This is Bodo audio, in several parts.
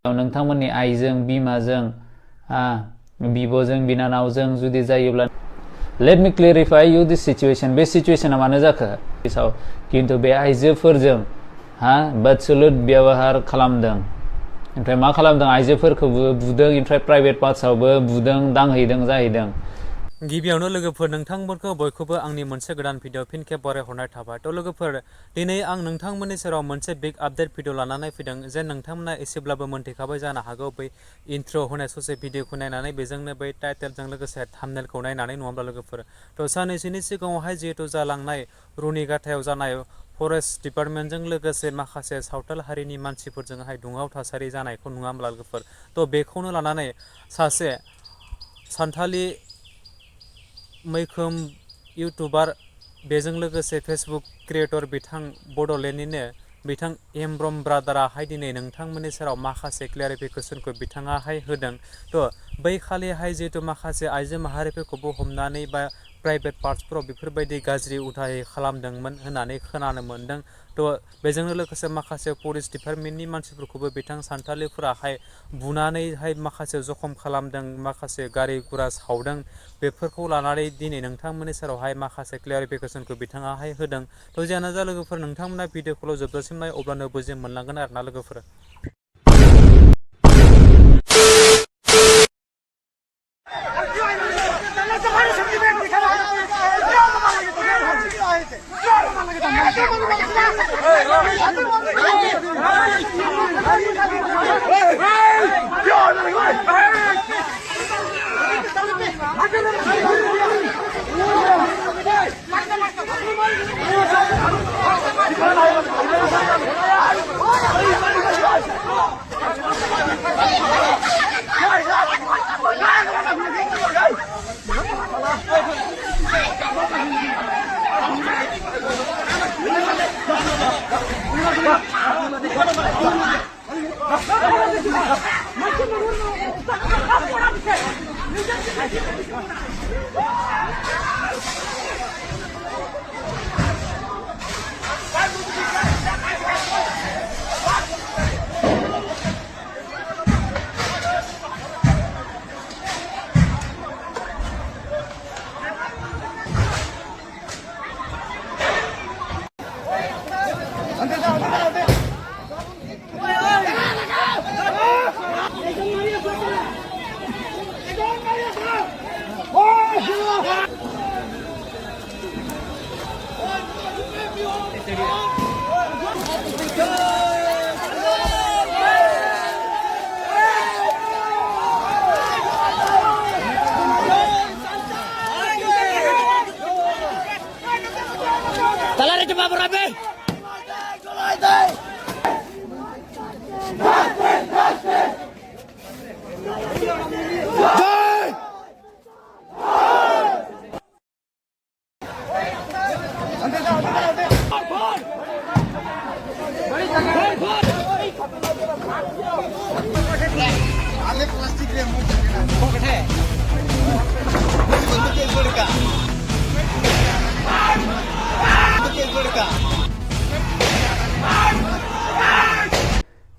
नोंथांमोननि आइजों बिमाजों बिब'जों बिनानावजों जुदि जायोब्ला let me clarify you this situation बे सिचुएशना मानो जाखो किन्तु बे आइजोफोरजों बदसलुत व्यवहार खालामदों ओमफ्राय मा खालामदों आइजोफोरखौबो बुदों ओमफ्राय प्राइवेट पार्ट्सआवबो बुदों दांहैदों जाहैदों गिबियावनो लोगोफोर नोंथांमोनखौ बयखौबो आंनि मोनसे गोदान भिडिअ फिन खेब बरायहरनाय थाबाय थ' लोगोफोर दिनै आं नोंथांमोननि सेराव मोनसे बिग आपडेट भिडिअ लानानै फैदों जे नोंथांमोना एसेब्लाबो मोनथिखाबाय जानो हागौ बै इन्ट्र' होनाय ससे भिडिअखौ नायनानै बेजोंनो बै टाइटेलजों लोगोसे थाम्बनेलखौ नायनानै नङाब्ला लोगोफोर थ' साननैसोनि सिगाङावहाय जिहेतु जालांनाय रुनिघाटायाव जानाय फरेस्ट डिपार्टमेन्टजों लोगोसे माखासे सावथाल हारिनि मानसिफोरजोंहाय दुङाव थासारि जानायखौ नुवाब्ला लोगोफोर थ' बेखौनो लानानै सासे सानथालि मैखोम इउटुबार बेजों लोगोसे फेसबुक क्रिएटर बिथां बड'लेण्डनिनो बिथां हेमब्रम ब्रादाराहाय दिनै नोंथांमोननि सेराव माखासे क्लियारिफिकेसनखौ बिथाङाहाय होदों थ' बै खालिहाय जिहेतु माखासे आइजो माहारिफोरखौबो हमनानै बा प्राइभेट पार्टसफोराव बेफोरबायदि गाज्रि उदायै खालामदोंमोन होननानै खोनानो मोन्दों थ' बेजोंनो लोगोसे माखासे पुलिस डिपार्टमेन्टनि मानसिफोरखौबो बिथां सानथालिफोराहाय बुनानैहाय माखासे जखम खालामदों माखासे गारि गुरा सावदों बेफोरखौ लानानै दिनै नोंथांमोननि सेरावहाय माखासे क्लियारिफिकेसनखौ बिथाङाहाय होदों थ' जियानो जा लोगोफोर नोंथांमोना भिडिअखौल' जोबजासिम नाय अब्लानो बुजि मोनलांगोन आरोना लोगोफोर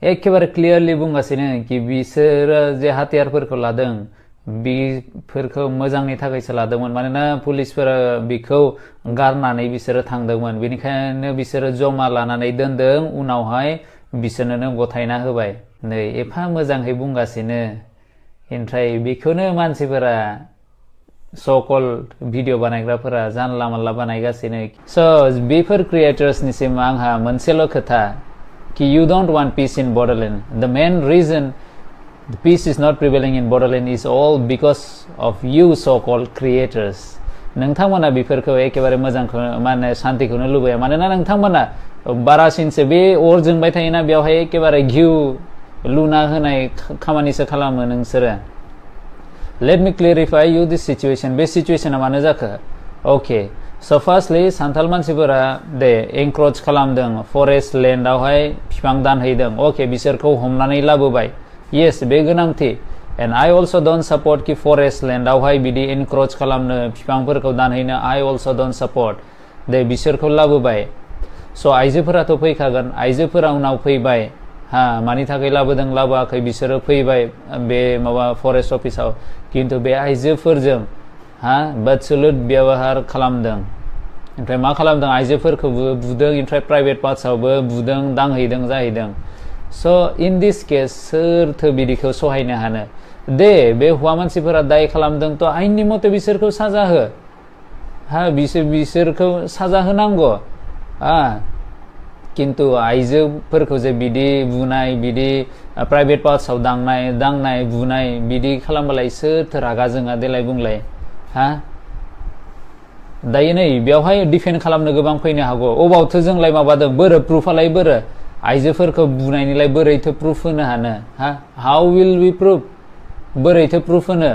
एखेबारे क्लियारलि बुंगासिनो कि बिसोरो जे हाथियारफोरखौ लादों बिफोरखौ मोजांनि थाखायसो लादोंमोन मानोना पुलिसफोरा बिखौ गारनानै बिसोरो थांदोंमोन बेनिखायनो बिसोरो जमा लानानै दोनदों उनावहाय बिसोरनो गथायना होबाय नै एफा मोजाङै बुंगासिनो ओमफ्राय बेखौनो मानसिफोरा सकल भिडिअ बानायग्राफोरा जानला मानला बानायगासिनो स' बेफोर क्रिएटर्सनिसिम आंहा मोनसेल' खोथा कि you don't want peace in Bodoland. The main reason the peace is not prevailing in Bodoland is all because of you so-called creators. नोंथांमोना बेफोरखौ एकेबारे मोजांखौ माने शान्तिखौनो लुबैया मानोना नोंथांमोना बारासिनसो बे अर जोंबाय थायोना बेवहाय एकेबारे घिउ लुना होनाय खामानिसो खालामो नोंसोरो Let me clarify you this situation बे सिचुएशना मानो जाखो Okay So firstly सान्थाल मानसिफोरा दे एनक्रोच खालामदों फरेस्ट लेन्डआवहाय बिफां दानहैदों ओके बिसोरखौ हमनानै लाबोबाय yes बे गोनांथि and I also don't support कि फरेस्ट लेन्डआवहाय बिदि एनक्रोच खालामनो बिफांफोरखौ दानहैनो I also don't support दे बिसोरखौ लाबोबाय so आइजोफोराथ' फैखागोन आइजोफोरा उनाव फैबाय हा मानि थाखाय लाबोदों लाबोआखै बिसोरो फैबाय बे माबा फरेस्ट अफिसाव किन्तु बे आइजोफोरजों हा बदसलुत व्यवहार खालामदों ओमफ्राय मा खालामदों आइजोफोरखौबो बुदों ओमफ्राय प्राइभेट पार्ट्सआवबो बुदों दांहैदों जाहैदों so in this case सोरथो बिदिखौ सहायनो हानो दे बे हौवा मानसिफोरा दाय खालामदोंथ' आइननि मथे बिसोरखौ साजा हो हा बिसोरखौ साजा होनांगौ किन्तु आइजोफोरखौ जे बिदि बुनाय बिदि प्राइभेट पार्ट्सआव दांनाय बुनाय बिदि खालामबालाय सोरथो रागा जोङा देलाय बुंलाय हा दायो नै बेवहाय डिफेन्ड खालामनो गोबां फैनो हागौ अबावथो जोंलाय माबादों बोरो प्रुफआलाय बोरो आइजोफोरखौ बुनायनिलाय बोरैथो प्रुफ होनो हानो हा हाउ विल वी प्रुफ बोरैथो प्रुफ होनो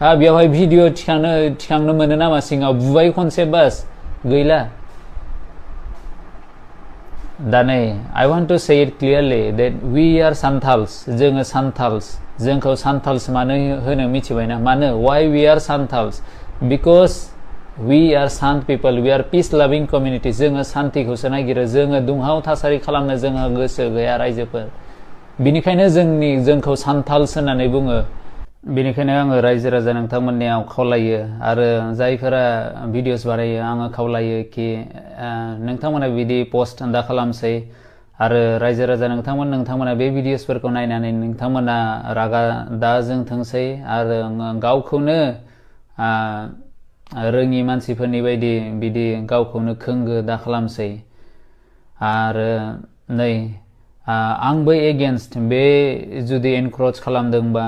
हा बेवहाय भिडिअ थिखांनो मोनो नामा सिङाव बुबाय खनसे बास गैला दा नै I want to say it clearly that we are Santals जोङो Santals जोंखौ Santals मानो होनो मिथिबायना मानो why we are Santals because we are Sant people we are peace loving community जोङो सान्तिखौसो नागिरो जोङो दुंहाव थासारि खालामनो जोंहा गोसो गैया रायजोफोर बिनिखायनो जोंखौ Santals होननानै बुङो बेनिखायनो आङो रायजो राजा नोंथांमोननियाव खावलायो आरो जायफोरा भिडिअस बानायो आङो खावलायो कि नोंथांमोना बिदि पस्ट दा खालामसै आरो रायजो राजा नोंथांमोना बे भिडिअसफोरखौ नायनानै नोंथांमोना रागा दा जोंथोंसै आरो गावखौनो रोङि मानसिफोरनि बायदि बिदि गावखौनो खोंगो दा खालामसै आरो नै आंबो एगेन्स्ट बे जुदि एनक्रोच खालामदोंबा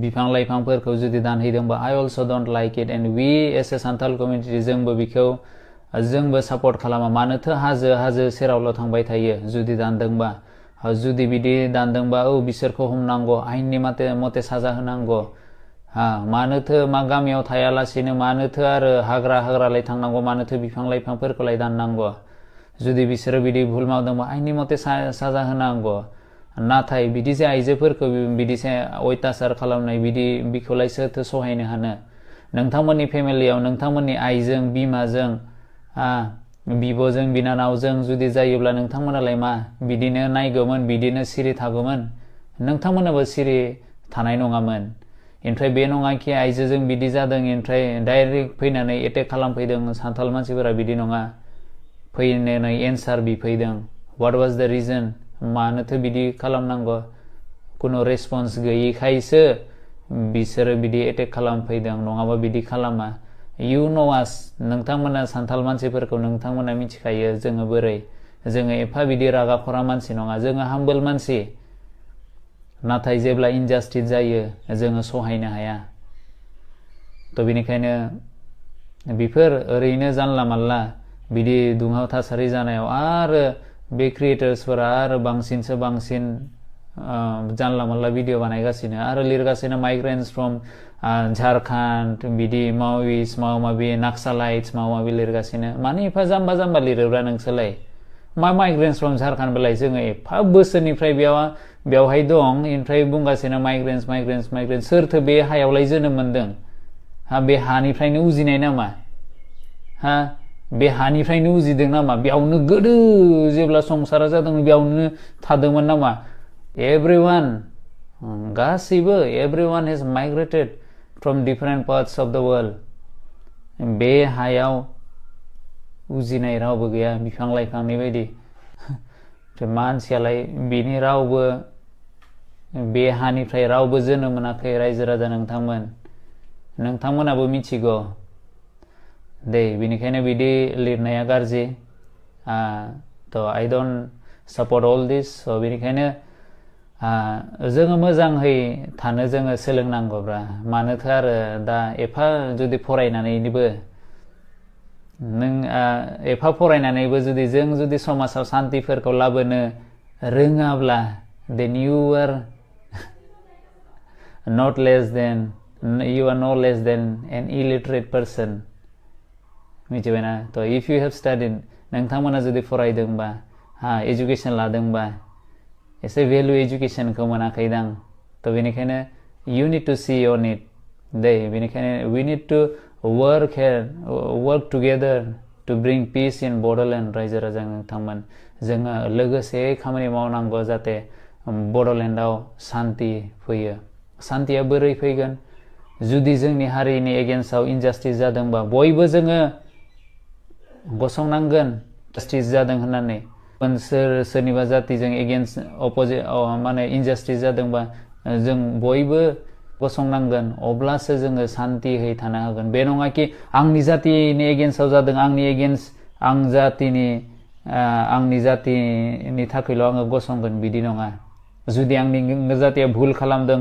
बिफां लाइफांफोरखौ जुदि दानहैदोंबा I also don't like it and we as a Santal community जोंबो सापर्ट खालामा मानोथो हाजो सेरावल' थांबाय थायो जुदि दानदोंबा जुदि बिदि दानदोंबा बिसोरखौ हमनांगौ आयेननि मते साजा होनांगौ मानोथो मा गामियाव थायालासेनो मानोथो आरो हाग्रालाय थांनांगौ मानोथो बिफां लाइफांफोरखौलाय दाननांगौ जुदि बिसोरो बिदि भुल मावदोंबा आयेननि मते साजा होनांगौ नाथाय बिदि जे आइजोफोरखौ बिदि जे अयथासार खालामनाय बिखौलाय सोरथो सहायनो हानो नोंथांमोननि फेमिलियाव नोंथांमोननि आइजों बिमाजों बिब'जों बिनानावजों जुदि जायोब्ला नोंथांमोनालाय मा बिदिनो नायगौमोन बिदिनो सिरि थागौमोन नोंथांमोनाबो सिरि थानाय नङामोन ओमफ्राय बे नङा कि आइजोजों बिदि जादों ओमफ्राय डाइरेक्ट फैनानै एटेक खालामफैदों सान्थाल मानसिफोरा बिदि नङा फैनानै एन्सार बिफैदों what was the reason मानोथो बिदि खालामनांगौ कुनु रेसपन्स गैयैखायसो बिसोरो बिदि एटेक खालामफैदों नङाबा बिदि खालामा you know us नोंथांमोना सान्थाल मानसिफोरखौ नोंथांमोना मिथिखायो जोङो बोरै जोङो एफा बिदि रागा खरा मानसि नङा जोङो हाम्बल मानसि नाथाय जेब्ला इनजास्टिस जायो जोङो सहायनो हाया थ' बेनिखायनो बेफोर ओरैनो जानला मानला बिदि दुंहाव थासारि जानायाव आरो बे क्रिएटर्सफोरा आरो बांसिनसो बांसिन जानला मानला भिडिअ बानायगासिनो आरो लिरगासिनो माइग्रेन्ट्स फ्रम झारखन्ड बिदि माओइस्ट माबा माबि नाक्सालाइट्स माबा माबि लिरगासिनो मानो एफा जाम्बा लिरोब्रा नोंसोरलाय मा माइग्रेन्ट्स फ्रम झारखन्ड बेलाय जोङो एफा बोसोरनिफ्राय बेवहाय दं ओमफ्राय बुंगासिनो माइग्रेन्ट्स सोरथो बे हायावलाय जोनोम मोनदों बे हानिफ्रायनो उजिनाय नामा बे हानिफ्रायनो उजिदों नामा बेयावनो गोदो जेब्ला संसारा जादों बेयावनो थादोंमोन नामा गासैबो everyone has migrated from different parts of the world बे हायाव उजिनाय रावबो गैया बिफां लाइफांनि बायदि मानसियालाय बिनि रावबो बे हानिफ्राय रावबो जोनोम मोनाखै रायजो राजा नोंथांमोनाबो मिथिगौ दे बेनिखायनो बिदि लिरनाया गाज्रि थ' I don't support all this so बेनिखायनो जोङो मोजाङै थानो जोङो सोलोंनांगौब्रा मानोथो आरो दा एफा जुदि फरायनानैबो एफा फरायनानैबो जुदि समाजाव शान्तिफोरखौ लाबोनो रोङाब्ला then you are not less than you are no less than an illiterate person. मिथिबायना तो if you have studied नोंथांमोना जुदि फरायदोंबा एजुकेशन लादोंबा एसे भेलु एजुकेशनखौ मोनाखैदां तो बेनिखायनो you need to see on it दे बेनिखायनो we need to work together to bring peace in Bodoland रायजो राजा नोंथांमोन जोङो लोगोसे खामानि मावनांगौ जाहाथे बड'लेण्डआव शान्ति फैयो शान्तिया बोरै फैगोन जुदि जोंनि हारिनि एगेन्स्टआव इनजास्टिस जादोंबा बयबो जोङो गसंनांगोन जस्टिस जादों होननानै सोरनिबा जातिजों एगेन्स्ट अपोजिट माने इनजास्टिस जादोंबा जों बयबो गसंनांगोन अब्लासो जोङो शान्तियै थानो हागोन बे नङा कि आंनि जातिनि एगेन्स्टआव जादों आंनि जातिनि थाखायल' आङो गसंगोन बिदि नङा जुदि आंनि जातिया भुल खालामदों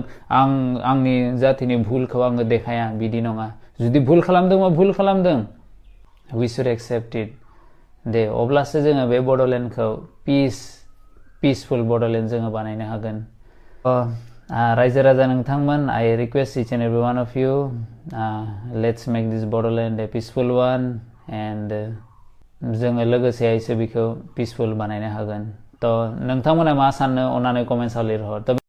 आंनि जातिनि भुलखौ आङो देखाया बिदि नङा जुदि भुल खालामदोंबा भुल खालामदों we should accept it दे अब्लासो जोङो बे बड'लेण्डखौ peaceful बड'लेण्ड जोङो बानायनो हागोन रायजो राजा नोंथांमोन I request each and every one of you let's make this Bodoland a peaceful one and जोङो लोगोसे बेखौ peaceful बानायनो हागोन तो नोंथांमोना मा सानो अन्नानै कमेन्टआव लिरहर